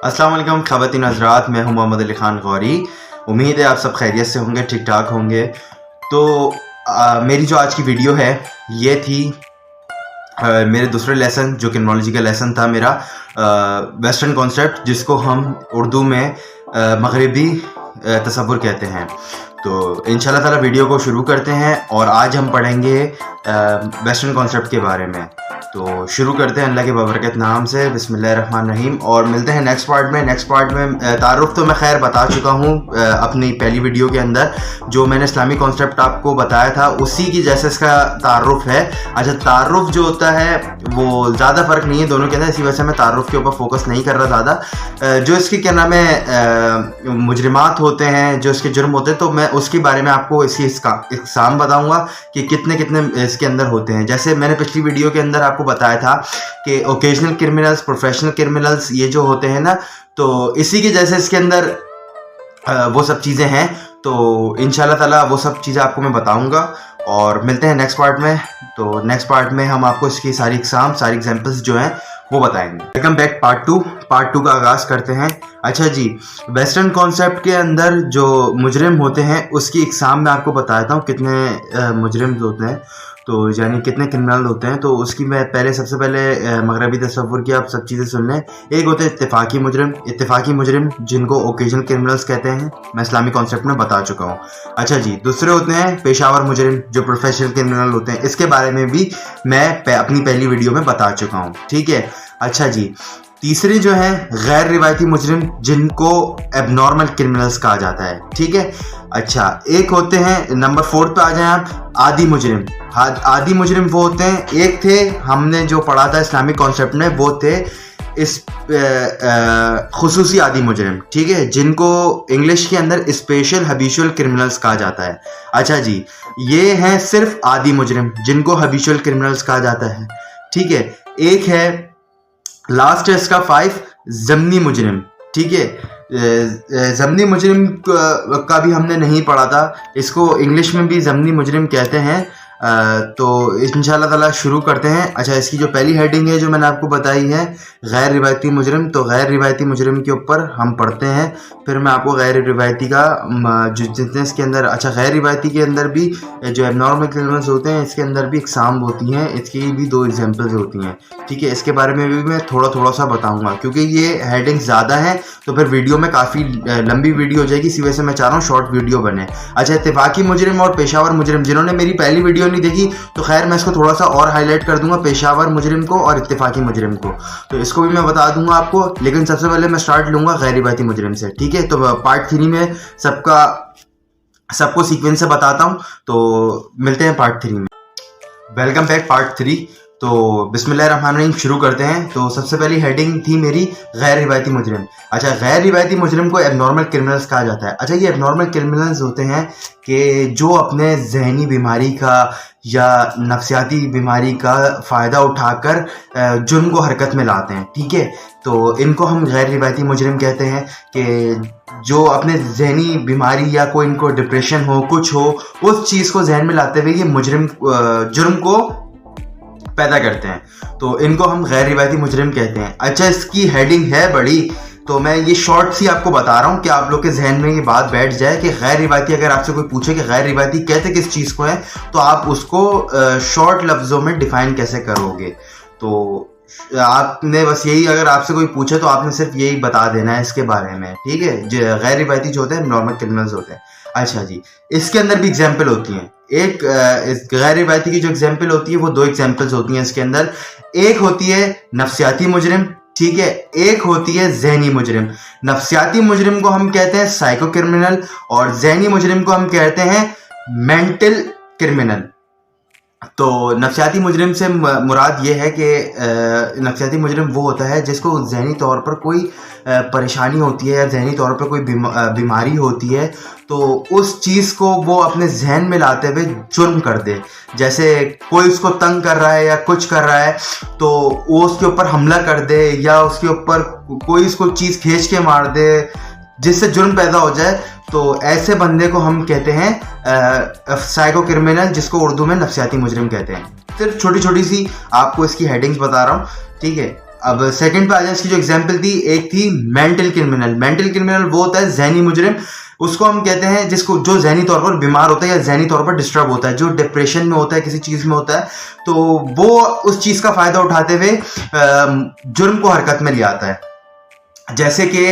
अस्सलाम वालेकुम ख़वातीन हज़रात, मैं हूं मोहम्मद अली ख़ान गौरी। उम्मीद है आप सब खैरियत से होंगे, ठीक ठाक होंगे। तो मेरी जो आज की वीडियो है ये थी मेरे दूसरे लेसन जो क्रिमिनोलॉजी का लेसन था मेरा, वेस्टर्न कॉन्सेप्ट जिसको हम उर्दू में मगरिबी तसव्वुर कहते हैं। तो इंशाल्लाह ताला वीडियो को शुरू करते हैं और आज हम पढ़ेंगे वेस्टर्न कॉन्सेप्ट के बारे में। तो शुरू करते हैं अल्लाह के बबरकत नाम से, बिस्मिल्लाहिर्रहमानिर्रहीम। और मिलते हैं नेक्स्ट पार्ट में। नेक्स्ट पार्ट में तारुफ तो मैं खैर बता चुका हूँ अपनी पहली वीडियो के अंदर, जो मैंने इस्लामी कॉन्सेप्ट आपको बताया था उसी की जैसे इसका तारुफ है। अच्छा, तारुफ जो होता है वो ज़्यादा फ़र्क नहीं है दोनों के अंदर, इसी वजह से मैं तारुफ के ऊपर फोकस नहीं कर रहा ज़्यादा। जो इसके क्या नाम है मुजरिमात होते हैं, जो इसके जुर्म होते हैं, तो मैं उसके बारे में आपको इसका इक़साम बताऊँगा कि कितने कितने इसके अंदर होते हैं। जैसे मैंने पिछली वीडियो के अंदर आपको बताया था कि ओकेजनल क्रिमिनल्स, प्रोफेशनल क्रिमिनल्स, ये जो होते हैं ना, तो इसी के जैसे इसके अंदर वो सब चीज़ें हैं। तो इंशाल्लाह ताला वो सब चीज़ें आपको मैं बताऊंगा और मिलते हैं नेक्स्ट पार्ट में। तो नेक्स्ट पार्ट में हम आपको इसकी सारी इक़साम, सारी एग्जांपल्स जो हैं वो बताएंगे। वेलकम बैक पार्ट टू का आगाज़ करते हैं। अच्छा जी, वेस्टर्न कॉन्सेप्ट के अंदर जो मुजरिम होते हैं उसकी इक़साम मैं आपको बताता हूँ, कितने मुजरिम होते हैं, तो यानी कितने क्रिमिनल होते हैं। तो उसकी मैं सबसे पहले मगरबी तसव्वुर की आप सब चीज़ें सुन लें। एक होते हैं इत्तेफाकी मुजरिम जिनको ओकेजनल क्रिमिनल्स कहते हैं, मैं इस्लामी कॉन्सेप्ट में बता चुका हूँ। अच्छा जी, दूसरे होते हैं पेशावर मुजरिम जो प्रोफेशनल क्रिमिनल होते हैं, इसके बारे में भी मैं अपनी पहली वीडियो में बता चुका हूँ, ठीक है। अच्छा जी, तीसरे जो है गैर रिवायती मुजरिम जिनको एबनॉर्मल क्रिमिनल्स कहा जाता है, ठीक है। अच्छा, एक होते हैं नंबर 4 पे आ जाएं आप, आदी मुजरिम। आदी मुजरिम वो होते हैं, एक थे हमने जो पढ़ा था इस्लामिक कॉन्सेप्ट में, वो थे इस खुसूसी आदी मुजरिम, ठीक है, जिनको इंग्लिश के अंदर स्पेशल हबीचुअल क्रिमिनल्स कहा जाता है। अच्छा जी, ये हैं सिर्फ आदी मुजरिम जिनको हबीचुअल क्रिमिनल्स कहा जाता है, ठीक है। एक है लास्ट है इसका 5 ज़मनी मुजरिम, ठीक है। ज़मनी मुजरिम का भी हमने नहीं पढ़ा था, इसको इंग्लिश में भी ज़मनी मुजरिम कहते हैं। तो इंशाल्लाह ताला शुरू करते हैं। अच्छा, इसकी जो पहली हेडिंग है जो मैंने आपको बताई है गैर रिवायती मुजरिम, तो गैर रिवायती मुजरिम के ऊपर हम पढ़ते हैं, फिर मैं आपको गैर रिवायती का जो जितने इसके अंदर, अच्छा गैर रिवायती के अंदर भी जो एबनॉर्मल क्रिमिनल्स होते हैं इसके अंदर भी इक़साम होती हैं, इसकी भी 2 एग्जाम्पल्स होती हैं, ठीक है। इसके बारे में भी मैं थोड़ा सा बताऊँगा क्योंकि ये हेडिंग ज़्यादा है तो फिर वीडियो में काफ़ी लंबी वीडियो हो जाएगी, इसी वजह से मैं चाह रहा हूँ शॉर्ट वीडियो बने। अच्छा, इत्तेफाकी मुजरिम और पेशावर मुजरिम, जिन्होंने मेरी पहली वीडियो नहीं देखी तो खैर मैं इसको थोड़ा सा और हाईलाइट कर दूंगा, पेशावर मुजरिम को और इत्तेफाकी मुजरिम को, तो इसको भी मैं बता दूंगा आपको। लेकिन सबसे पहले मैं स्टार्ट लूंगा गैर रिवायती मुजरिम से, ठीक है। तो पार्ट 3 में सबको सीक्वेंस से बताता हूं, तो मिलते हैं पार्ट 3 में। Welcome back part 3। तो बिस्मिल्लाहिर्रहमानिर्रहीम शुरू करते हैं। तो सबसे पहली हेडिंग थी मेरी गैर रिवायती मुजरिम। अच्छा, गैर रिवायती मुजरिम को एबनॉर्मल क्रिमिनल्स कहा जाता है। अच्छा, ये एबनॉर्मल क्रिमिनल्स होते हैं कि जो अपने जहनी बीमारी का या नफ्सियाती बीमारी का फ़ायदा उठाकर जुर्म को हरकत में लाते हैं, ठीक है। तो इनको हम गैर रिवायती मुजरिम कहते हैं कि जो अपने जहनी बीमारी या कोई इनको डिप्रेशन हो, कुछ हो, उस चीज़ को जहन में लाते हुए ये मुजरिम जुर्म को पैदा करते हैं, तो इनको हम गैर रिवायती मुजरिम कहते हैं। अच्छा, इसकी हेडिंग है बड़ी, तो मैं ये शॉर्ट सी आपको बता रहा हूँ कि आप लोग के जहन में ये बात बैठ जाए कि गैर रिवायती, अगर आपसे कोई पूछे कि गैर रिवायती कहते किस चीज़ को है, तो आप उसको शॉर्ट लफ्ज़ों में डिफाइन कैसे करोगे। तो आपने बस यही, अगर आपसे कोई पूछे तो आपने सिर्फ यही बता देना है इसके बारे में, ठीक है। गैर रिवायती जो होते हैं नॉर्मल क्रिमिनल्स होते हैं। अच्छा जी, इसके अंदर भी एग्जाम्पल होती हैं। एक इस गैर रिवायती की जो एग्जाम्पल होती है वो 2 एग्जाम्पल्स होती हैं इसके अंदर। एक होती है नफ्सियाती मुजरिम, ठीक है, एक होती है जहनी मुजरिम। नफ्सियाती मुजरिम को हम कहते हैं साइको क्रिमिनल और जहनी मुजरिम को हम कहते हैं मेंटल क्रिमिनल। तो नफ्सियाती मुजरिम से मुराद ये है कि नफ्सियाती मुजरिम वो होता है जिसको जहनी तौर पर कोई परेशानी होती है या जहनी तौर पर कोई बीमारी होती है, तो उस चीज़ को वो अपने जहन में लाते हुए जुर्म कर दे। जैसे कोई उसको तंग कर रहा है या कुछ कर रहा है तो वो उसके ऊपर हमला कर दे या उसके ऊपर कोई उसको चीज़ खींच के मार दे जिससे जुर्म पैदा हो जाए, तो ऐसे बंदे को हम कहते हैं साइको क्रिमिनल, जिसको उर्दू में नफ्सियाती मुजरिम कहते हैं। सिर्फ छोटी छोटी सी आपको इसकी हेडिंग्स बता रहा हूँ, ठीक है। अब सेकंड पे आ जाए, इसकी जो एग्जांपल थी, एक थी मेंटल क्रिमिनल। मेंटल क्रिमिनल वो होता है जहनी मुजरिम, उसको हम कहते हैं जिसको जो जहनी तौर पर बीमार होता है या जहनी तौर पर डिस्टर्ब होता है, जो डिप्रेशन में होता है, किसी चीज में होता है, तो वो उस चीज का फायदा उठाते हुए जुर्म को हरकत में ले आता है। जैसे कि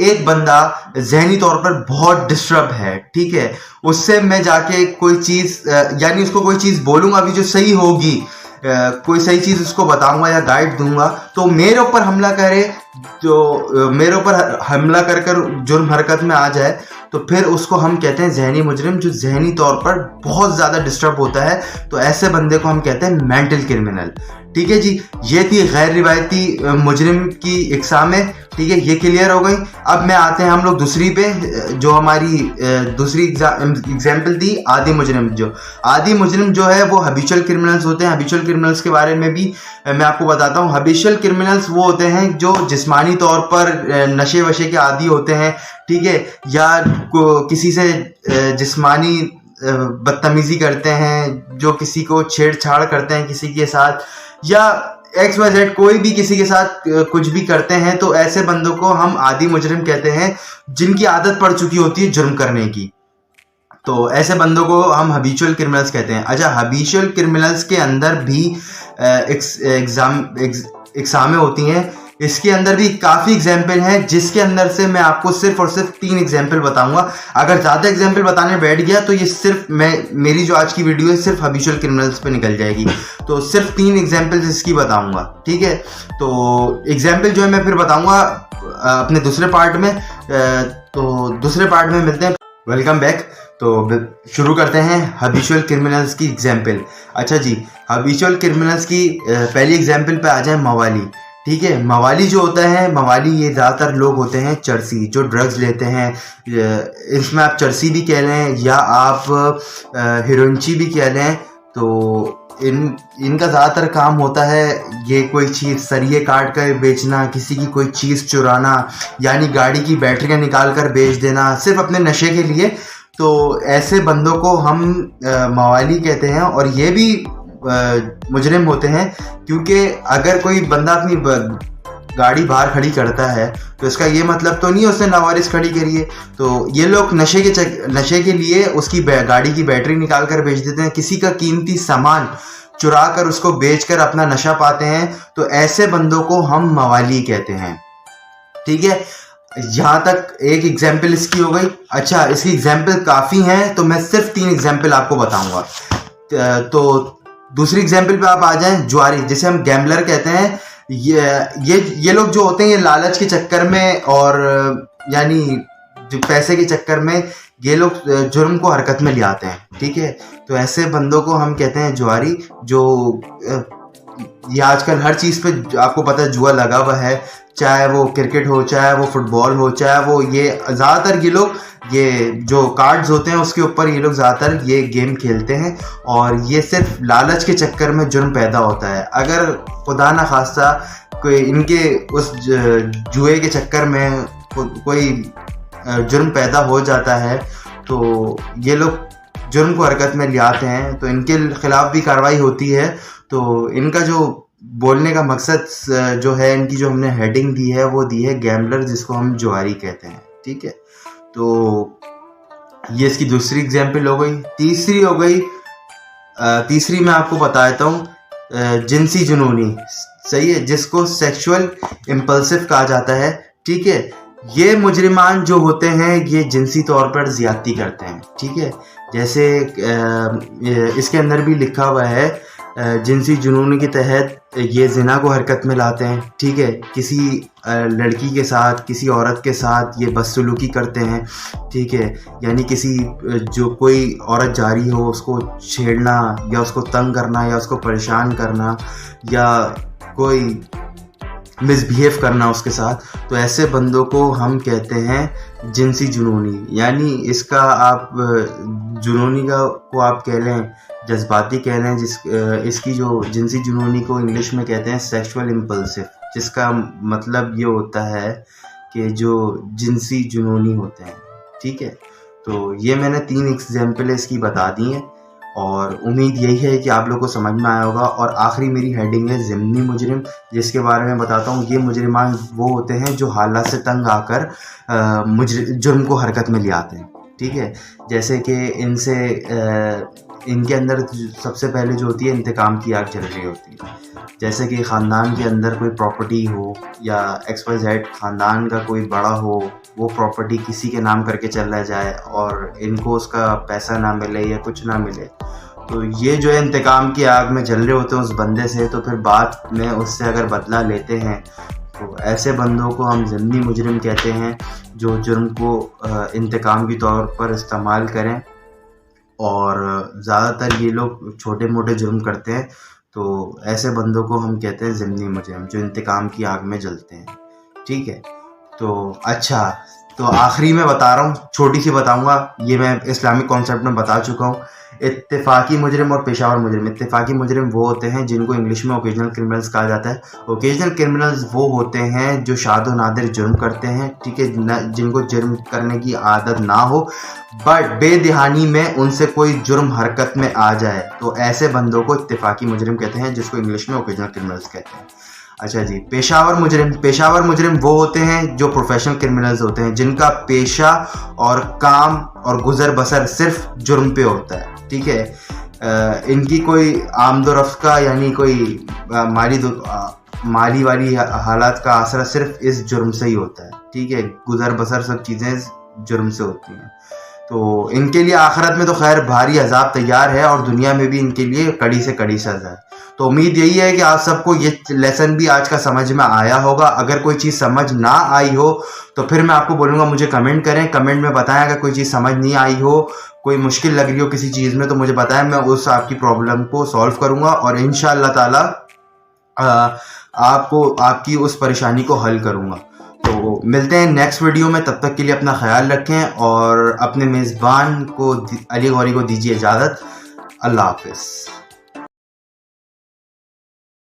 एक बंदा जहनी तौर पर बहुत डिस्टर्ब है, ठीक है, उससे मैं जाके कोई चीज यानी उसको कोई चीज बोलूंगा अभी जो सही होगी, कोई सही चीज उसको बताऊंगा या गाइड दूंगा, तो मेरे ऊपर हमला करे, जो मेरे ऊपर हमला कर कर जुर्म हरकत में आ जाए, तो फिर उसको हम कहते हैं जहनी मुजरिम, जो जहनी तौर पर बहुत ज़्यादा डिस्टर्ब होता है। तो ऐसे बंदे को हम कहते हैं मेंटल क्रिमिनल। ठीक है जी, ये थी गैर रिवायती मुजरिम की इकसामें। ठीक है, ये क्लियर हो गई। अब मैं आते हैं हम लोग दूसरी पे, जो हमारी दूसरी एग्जाम्पल थी आदि मुजरिम। जो आदि मुजरिम जो है वो हैबिचुअल क्रिमिनल्स होते हैं। हैबिचुअल क्रिमिनल्स के बारे में भी मैं आपको बताता हूँ। हैबिचुअल क्रिमिनल्स वो होते हैं जो जिस्मानी तौर पर नशे वशे के आदी होते हैं, ठीक है, या किसी से जिस्मानी बदतमीजी करते हैं, जो किसी को छेड़छाड़ करते हैं किसी के साथ, या XYZ कोई भी किसी के साथ कुछ भी करते हैं, तो ऐसे बंदों को हम आदी मुजरिम कहते हैं, जिनकी आदत पड़ चुकी होती है जुर्म करने की। तो ऐसे बंदों को हम हैबिचुअल क्रिमिनल्स कहते हैं। अच्छा, हैबिचुअल क्रिमिनल्स के अंदर भी इकसामें होती हैं। इसके अंदर भी काफ़ी एग्जाम्पल हैं, जिसके अंदर से मैं आपको सिर्फ और सिर्फ 3 एग्जाम्पल बताऊंगा। अगर ज़्यादा एग्जाम्पल बताने बैठ गया तो ये सिर्फ मेरी जो आज की वीडियो है सिर्फ हैबिचुअल क्रिमिनल्स पे निकल जाएगी। तो सिर्फ 3 एग्जाम्पल्स इसकी बताऊंगा, ठीक है। तो एग्जाम्पल जो है मैं फिर बताऊंगा अपने दूसरे पार्ट में। तो दूसरे पार्ट में मिलते हैं। Welcome back. तो शुरू करते हैं हैबिचुअल क्रिमिनल्स की एग्जाम्पल। अच्छा जी, हैबिचुअल क्रिमिनल्स की पहली एग्जाम्पल पे आ जाए मवाली। ठीक है, मवाली जो होता है, मवाली ये ज़्यादातर लोग होते हैं चरसी, जो ड्रग्स लेते हैं। इसमें आप चरसी भी कह लें या आप हिरोइनची भी कह लें। तो इनका ज़्यादातर काम होता है ये कोई चीज़ सरिये काट कर बेचना, किसी की कोई चीज़ चुराना, यानी गाड़ी की बैटरियाँ निकाल कर बेच देना सिर्फ अपने नशे के लिए। तो ऐसे बंदों को हम मवाली कहते हैं। और ये भी मुजरिम होते हैं, क्योंकि अगर कोई बंदा अपनी गाड़ी बाहर खड़ी करता है तो इसका ये मतलब तो नहीं उसने लावारिस खड़ी करी है। तो ये लोग नशे के लिए उसकी गाड़ी की बैटरी निकाल कर बेच देते हैं, किसी का कीमती सामान चुरा कर उसको बेच कर अपना नशा पाते हैं। तो ऐसे बंदों को हम मवाली कहते हैं। ठीक है, यहाँ तक एक एग्जाम्पल इसकी हो गई। अच्छा, इसकी एग्जाम्पल काफ़ी हैं, तो मैं सिर्फ 3 एग्जाम्पल आपको बताऊँगा। तो दूसरी एग्जाम्पल पे आप आ जाएं, जुआरी, जिसे हम गैम्बलर कहते हैं। ये लोग जो होते हैं, ये लालच के चक्कर में और यानी जो पैसे के चक्कर में ये लोग जुर्म को हरकत में ले आते हैं। ठीक है, तो ऐसे बंदों को हम कहते हैं जुआरी। जो ये आजकल हर चीज़ पे आपको पता है जुआ लगा हुआ है, चाहे वो क्रिकेट हो, चाहे वो फुटबॉल हो, चाहे वो ये ज़्यादातर ये लोग ये जो कार्ड्स होते हैं उसके ऊपर ये लोग ज़्यादातर ये गेम खेलते हैं। और ये सिर्फ लालच के चक्कर में जुर्म पैदा होता है। अगर खुदा ना खास्ता कोई इनके उस जुए के चक्कर में कोई जुर्म पैदा हो जाता है, तो ये लोग जुर्म को हरकत में ले आते हैं, तो इनके खिलाफ भी कार्रवाई होती है। तो इनका जो बोलने का मकसद जो है, इनकी जो हमने हेडिंग दी है वो दी है गैम्बलर, जिसको हम जुआरी कहते हैं। ठीक है, तो ये इसकी दूसरी एग्जाम्पल हो गई। तीसरी हो गई, तीसरी मैं आपको बता देता हूँ, जिनसी जुनूनी। सही है, जिसको सेक्सुअल इम्पल्सिव कहा जाता है। ठीक है, ये मुजरिमान जो होते हैं ये जिनसी तौर पर ज़्यादती करते हैं। ठीक है, जैसे इसके अंदर भी लिखा हुआ है, जिनसी जुनून के तहत ये जिना को हरकत में लाते हैं। ठीक है, किसी लड़की के साथ, किसी औरत के साथ ये बदसलूकी करते हैं। ठीक है, यानी किसी जो कोई औरत जा रही हो उसको छेड़ना या उसको तंग करना या उसको परेशान करना या कोई मिसबिहेव करना उसके साथ। तो ऐसे बंदों को हम कहते हैं जिनसी जुनूनी। यानी इसका आप जुनूनी को आप कह लें, जज्बाती कह लें। इसकी जो जिनसी जुनूनी को इंग्लिश में कहते हैं सेक्सुअल इम्पल्सिव, जिसका मतलब ये होता है कि जो जिनसी जुनूनी होते हैं। ठीक है, तो ये मैंने 3 एग्जाम्पल इसकी बता दी हैं। और उम्मीद यही है कि आप लोगों को समझ में आया होगा। और आखिरी मेरी हेडिंग है ज़िम्नी मुजरिम, जिसके बारे में बताता हूँ। ये मुजरिमान वो होते हैं जो हालात से तंग आकर जुर्म को हरकत में ले आते हैं, ठीक है। जैसे कि इनके अंदर सबसे पहले जो होती है इंतकाम की आग जल रही होती है। जैसे कि ख़ानदान के अंदर कोई प्रॉपर्टी हो या XYZ ख़ानदान का कोई बड़ा हो, वो प्रॉपर्टी किसी के नाम करके चला जाए और इनको उसका पैसा ना मिले या कुछ ना मिले, तो ये जो है इंतकाम की आग में जल रहे होते हैं उस बंदे से। तो फिर बाद में उससे अगर बदला लेते हैं तो ऐसे बंदों को हम ज़िम्नी मुजरिम कहते हैं, जो जुर्म को इंतकाम के तौर पर इस्तेमाल करें। और ज़्यादातर ये लोग छोटे मोटे जुर्म करते हैं, तो ऐसे बंदों को हम कहते हैं ज़िम्नी मुजरिम, जो इंतकाम की आग में जलते हैं, ठीक है। तो अच्छा, तो आखिरी में बता रहा हूँ, छोटी सी बताऊँगा, ये मैं इस्लामिक कॉन्सेप्ट में बता चुका हूँ। इत्तेफाकी मुजरिम और पेशावर मुजरिम। इत्तेफाकी मुजरिम वो होते हैं जिनको इंग्लिश में ओकेजनल क्रिमिनल्स कहा जाता है। ओकेजनल क्रिमिनल्स वो होते हैं जो शादो नादिर जुर्म करते हैं, ठीक है, जिनको जुर्म करने की आदत ना हो बट बेदिहानी में उनसे कोई जुर्म हरकत में आ जाए, तो ऐसे बंदों को इत्तेफाकी मुजरिम कहते हैं, जिसको इंग्लिश में ओकेजनल क्रिमिनल्स कहते हैं। अच्छा जी, पेशावर मुजरिम। पेशावर मुजरिम वो होते हैं जो प्रोफेशनल क्रिमिनल्स होते हैं, जिनका पेशा और काम और गुजर बसर सिर्फ जुर्म पे होता है, ठीक है। इनकी कोई आमदोरफ्त का यानी कोई माली वाली हालात का आसरा सिर्फ इस जुर्म से ही होता है, ठीक है। गुजर बसर सब चीज़ें जुर्म से होती हैं। तो इनके लिए आखिरत में तो खैर भारी अजाब तैयार है और दुनिया में भी इनके लिए कड़ी से कड़ी सज़ा है। तो उम्मीद यही है कि आप सबको ये लेसन भी आज का समझ में आया होगा। अगर कोई चीज़ समझ ना आई हो तो फिर मैं आपको बोलूँगा मुझे कमेंट करें, कमेंट में बताएं। अगर कोई चीज़ समझ नहीं आई हो, कोई मुश्किल लग रही हो किसी चीज़ में, तो मुझे बताएं, मैं उस आपकी प्रॉब्लम को सॉल्व करूँगा और इंशाअल्लाह ताला आपको आपकी उस परेशानी को हल करूँगा। तो मिलते हैं नेक्स्ट वीडियो में, तब तक के लिए अपना ख्याल रखें और अपने मेज़बान को अली गौरी को दीजिए इजाज़त। अल्लाह हाफ़िज़।